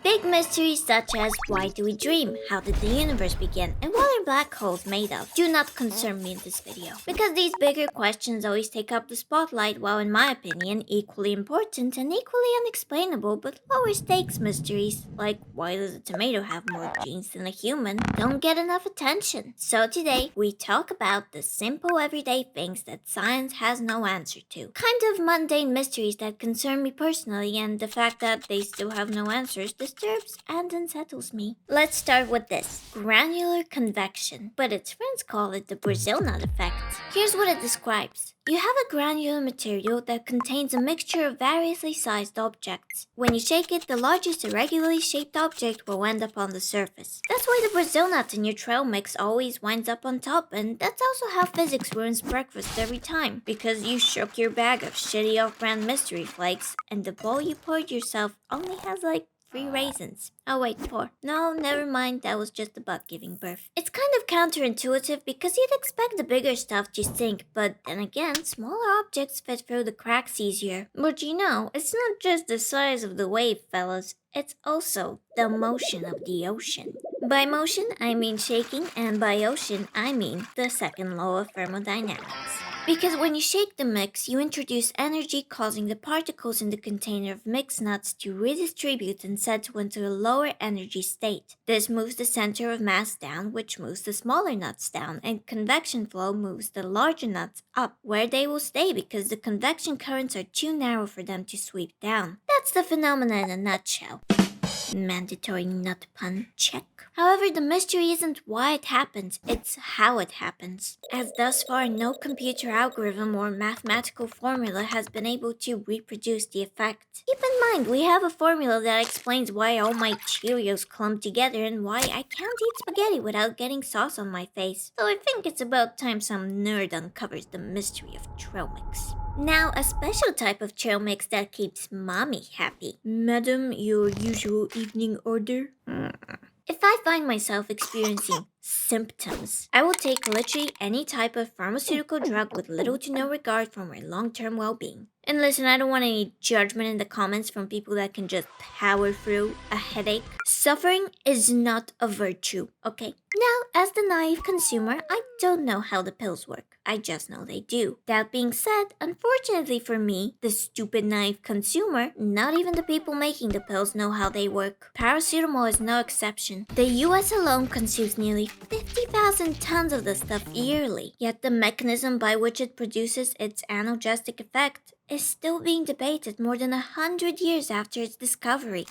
Big mysteries such as why do we dream, how did the universe begin, and what are black holes made of do not concern me in this video. Because these bigger questions always take up the spotlight, while in my opinion equally important and equally unexplainable but lower stakes mysteries, like why does a tomato have more genes than a human, don't get enough attention. So today we talk about the simple everyday things that science has no answer to. Kind of mundane mysteries that concern me personally, and the fact that they still have no answers disturbs and unsettles me. Let's start with this. Granular convection, but its friends call it the Brazil nut effect. Here's what it describes. You have a granular material that contains a mixture of variously sized objects. When you shake it, the largest irregularly shaped object will end up on the surface. That's why the Brazil nut in your trail mix always winds up on top, and that's also how physics ruins breakfast every time. Because you shook your bag of shitty off-brand mystery flakes, and the bowl you poured yourself only has like 3 raisins. Oh wait, 4. No, never mind, that was just the bug giving birth. It's kind of counterintuitive because you'd expect the bigger stuff to sink, but then again, smaller objects fit through the cracks easier. But you know, it's not just the size of the wave, fellas. It's also the motion of the ocean. By motion, I mean shaking, and by ocean, I mean the second law of thermodynamics. Because when you shake the mix, you introduce energy, causing the particles in the container of mixed nuts to redistribute and settle into a lower energy state. This moves the center of mass down, which moves the smaller nuts down, and convection flow moves the larger nuts up, where they will stay because the convection currents are too narrow for them to sweep down. That's the phenomenon in a nutshell. Mandatory nut pun check. However, the mystery isn't why it happens, it's how it happens. As thus far, no computer algorithm or mathematical formula has been able to reproduce the effect. Keep in mind, we have a formula that explains why all my Cheerios clump together and why I can't eat spaghetti without getting sauce on my face. So I think it's about time some nerd uncovers the mystery of trail mix. Now, a special type of trail mix that keeps mommy happy. Madam, your usual evening order? If I find myself experiencing symptoms, I will take literally any type of pharmaceutical drug with little to no regard for my long-term well-being. And listen, I don't want any judgment in the comments from people that can just power through a headache. Suffering is not a virtue, okay? Now, as the naive consumer, I don't know how the pills work. I just know they do. That being said, unfortunately for me, the stupid naive consumer, not even the people making the pills know how they work. Paracetamol is no exception. The US alone consumes nearly 50,000 tons of the stuff yearly, yet the mechanism by which it produces its analgesic effect is still being debated more than 100 years after its discovery.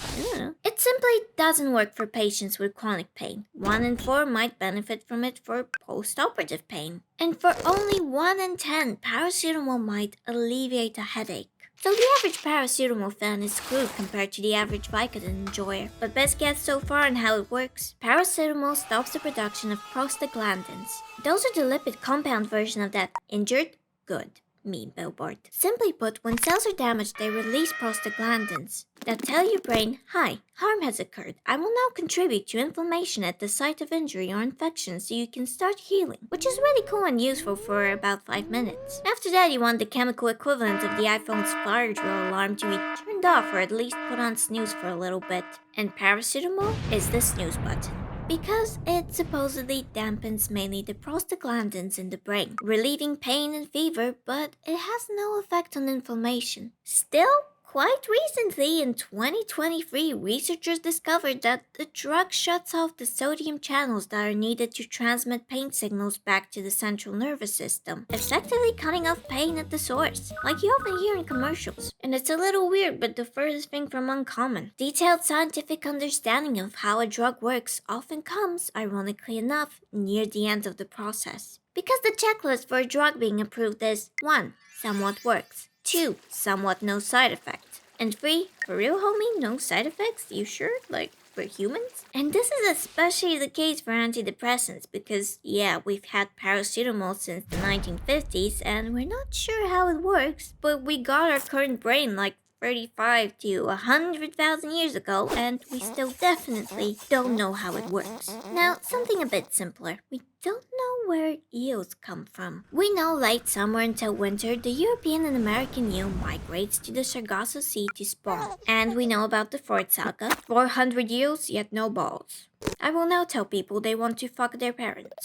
It simply doesn't work for patients with chronic pain. 1 in 4 might benefit from it for post-operative pain. And for only 1 in 10, paracetamol might alleviate a headache. So the average paracetamol fan is screwed compared to the average Vicodin enjoyer. But best guess so far on how it works. Paracetamol stops the production of prostaglandins. Those are the lipid compound version of that injured, good meme billboard. Simply put, when cells are damaged, they release prostaglandins that tell your brain, hi, harm has occurred. I will now contribute to inflammation at the site of injury or infection so you can start healing, which is really cool and useful for about 5 minutes. After that, you want the chemical equivalent of the iPhone's fire drill alarm to be turned off or at least put on snooze for a little bit. And paracetamol is the snooze button, because it supposedly dampens mainly the prostaglandins in the brain, relieving pain and fever, but it has no effect on inflammation. Still, quite recently, in 2023, researchers discovered that the drug shuts off the sodium channels that are needed to transmit pain signals back to the central nervous system, effectively cutting off pain at the source, like you often hear in commercials. And it's a little weird, but the furthest thing from uncommon. Detailed scientific understanding of how a drug works often comes, ironically enough, near the end of the process. Because the checklist for a drug being approved is 1. Somewhat works. 2. Somewhat no side effects. And 3. For real, homie? No side effects? You sure? Like, for humans? And this is especially the case for antidepressants because, yeah, we've had paracetamol since the 1950s and we're not sure how it works, but we got our current brain like 35 to 100,000 years ago, and we still definitely don't know how it works. Now, something a bit simpler. We don't know where eels come from. We know late summer until winter, the European and American eel migrates to the Sargasso Sea to spawn. And we know about the Ford saga, 400 eels, yet no balls. I will now tell people they want to fuck their parents.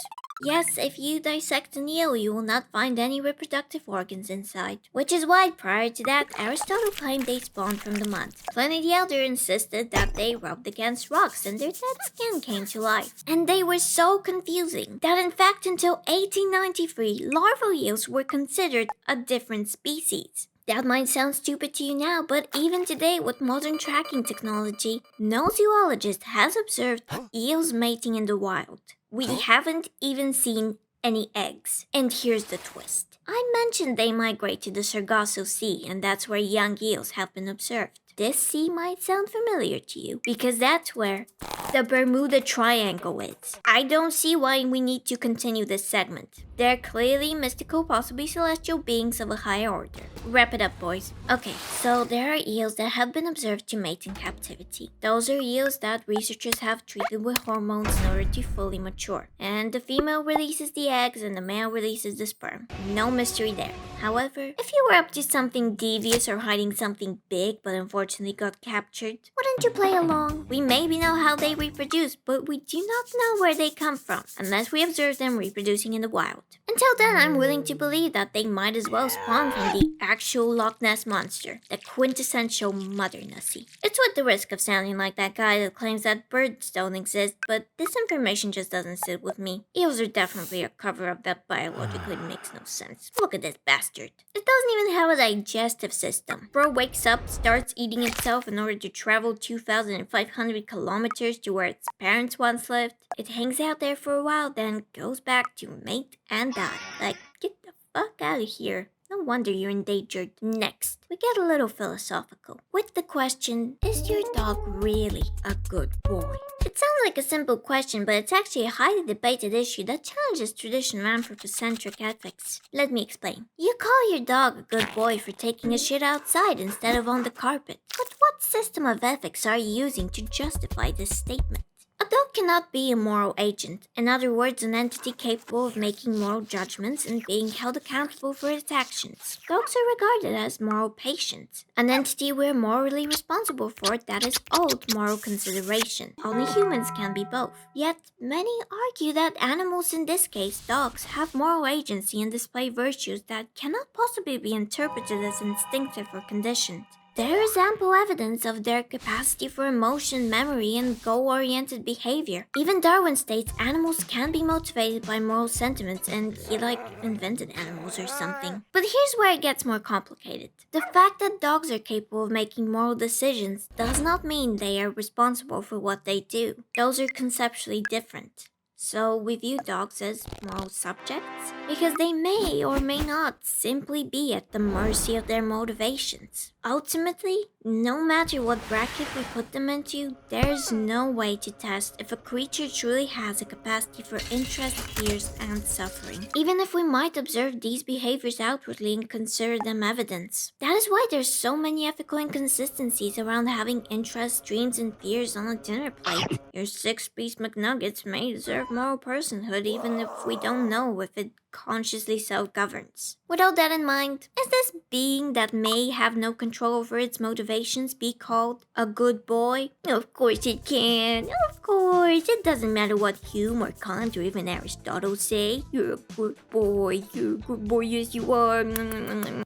Yes, if you dissect an eel, you will not find any reproductive organs inside. Which is why, prior to that, Aristotle claimed they spawned from the mud. Pliny the Elder insisted that they rubbed against rocks and their dead skin came to life. And they were so confusing that in fact until 1893, larval eels were considered a different species. That might sound stupid to you now, but even today with modern tracking technology, no zoologist has observed eels mating in the wild. We haven't even seen any eggs. And here's the twist. I mentioned they migrate to the Sargasso Sea, and that's where young eels have been observed. This sea might sound familiar to you, because that's where the Bermuda Triangle is. I don't see why we need to continue this segment. They're clearly mystical, possibly celestial beings of a higher order. Wrap it up, boys. Okay, so there are eels that have been observed to mate in captivity. Those are eels that researchers have treated with hormones in order to fully mature. And the female releases the eggs and the male releases the sperm. No mystery there. However, if you were up to something devious or hiding something big but unfortunately got captured, wouldn't you play along? We maybe know how they reproduce, but we do not know where they come from, unless we observe them reproducing in the wild. Until then, I'm willing to believe that they might as well spawn from the actual Loch Ness Monster, the quintessential mother Nessie. It's with the risk of sounding like that guy that claims that birds don't exist, but this information just doesn't sit with me. Eels are definitely a cover-up that biologically makes no sense. Look at this bastard. It doesn't even have a digestive system. Bro wakes up, starts eating itself in order to travel 2,500 kilometers to where its parents once lived. It hangs out there for a while, then goes back to mate and die. Like, get the fuck out of here. No wonder you're endangered. Next, we get a little philosophical with the question, is your dog really a good boy? It sounds like a simple question, but it's actually a highly debated issue that challenges traditional anthropocentric ethics. Let me explain. You call your dog a good boy for taking a shit outside instead of on the carpet. But what system of ethics are you using to justify this statement? A dog cannot be a moral agent, in other words, an entity capable of making moral judgments and being held accountable for its actions. Dogs are regarded as moral patients, an entity we're morally responsible for that is owed moral consideration. Only humans can be both. Yet, many argue that animals, in this case dogs, have moral agency and display virtues that cannot possibly be interpreted as instinctive or conditioned. There is ample evidence of their capacity for emotion, memory, and goal-oriented behavior. Even Darwin states animals can be motivated by moral sentiments, and he, invented animals or something. But here's where it gets more complicated. The fact that dogs are capable of making moral decisions does not mean they are responsible for what they do. Those are conceptually different. So we view dogs as moral subjects because they may or may not simply be at the mercy of their motivations. Ultimately, no matter what bracket we put them into, there's no way to test if a creature truly has a capacity for interest, fears, and suffering, even if we might observe these behaviors outwardly and consider them evidence. That is why there's so many ethical inconsistencies around having interests, dreams, and fears on a dinner plate. Your 6-piece McNuggets may deserve moral personhood even if we don't know if it consciously self-governs. With all that in mind, is this being that may have no control over its motivations be called a good boy? Of course it can. Of course. It doesn't matter what Hume or Kant or even Aristotle say. You're a good boy. You're a good boy. Yes, you are.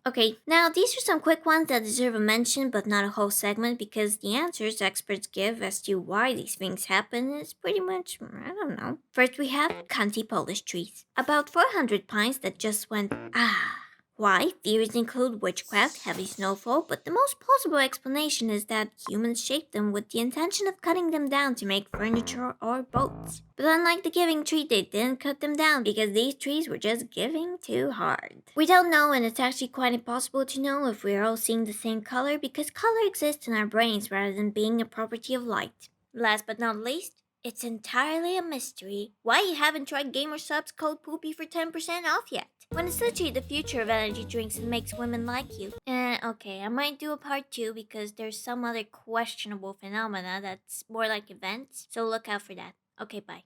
Okay, now these are some quick ones that deserve a mention but not a whole segment because the answers experts give as to why these things happen is pretty much, I don't know. First we have cunty Polish trees. About 400 pines that just went, ah. Why? Theories include witchcraft, heavy snowfall, but the most plausible explanation is that humans shaped them with the intention of cutting them down to make furniture or boats. But unlike the giving tree, they didn't cut them down because these trees were just giving too hard. We don't know, and it's actually quite impossible to know if we're all seeing the same color because color exists in our brains rather than being a property of light. Last but not least, It's entirely a mystery why you haven't tried Gamer Subs code Poopy for 10% off yet. When it's literally the future of energy drinks and makes women like you. Okay, I might do a part 2 because there's some other questionable phenomena that's more like events, so look out for that. Okay, bye.